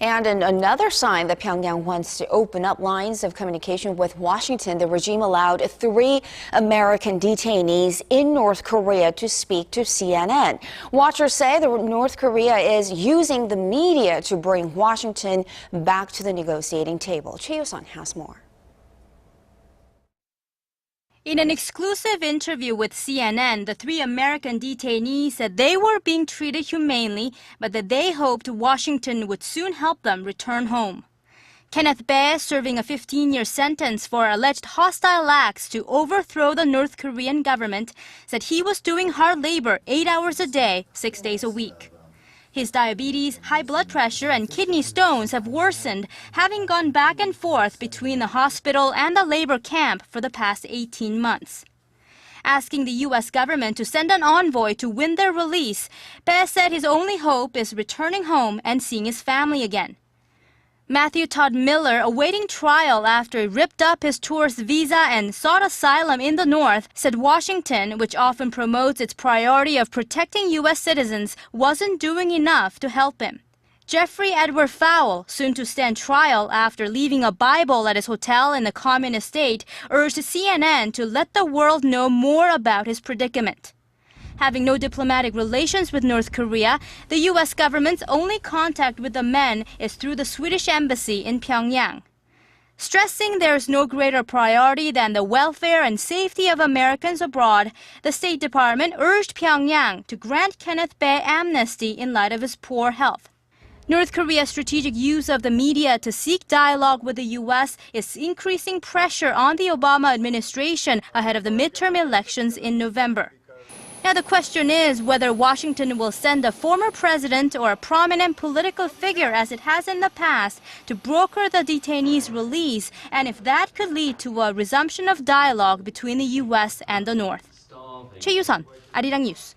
And in another sign that Pyongyang wants to open up lines of communication with Washington, the regime allowed 3 American detainees in North Korea to speak to CNN. Watchers say that North Korea is using the media to bring Washington back to the negotiating table. Choi You-sun has more. In an exclusive interview with CNN, the 3 American detainees said they were being treated humanely, but that they hoped Washington would soon help them return home. Kenneth Bae, serving a 15-year sentence for alleged hostile acts to overthrow the North Korean government, said he was doing hard labor 8 hours a day, 6 days a week. His diabetes, high blood pressure, and kidney stones have worsened, having gone back and forth between the hospital and the labor camp for the past 18 months. Asking the U.S. government to send an envoy to win their release, Bae said his only hope is returning home and seeing his family again. Matthew Todd Miller, awaiting trial after he ripped up his tourist visa and sought asylum in the North, said Washington, which often promotes its priority of protecting U.S. citizens, wasn't doing enough to help him. Jeffrey Edward Fowle, soon to stand trial after leaving a Bible at his hotel in the communist state, urged CNN to let the world know more about his predicament. Having no diplomatic relations with North Korea, the U.S. government's only contact with the men is through the Swedish embassy in Pyongyang. Stressing there is no greater priority than the welfare and safety of Americans abroad, the State Department urged Pyongyang to grant Kenneth Bae amnesty in light of his poor health. North Korea's strategic use of the media to seek dialogue with the U.S. is increasing pressure on the Obama administration ahead of the midterm elections in November. Now the question is whether Washington will send a former president or a prominent political figure, as it has in the past, to broker the detainees' release, and if that could lead to a resumption of dialogue between the U.S. and the North. Choi You-sun, Arirang News.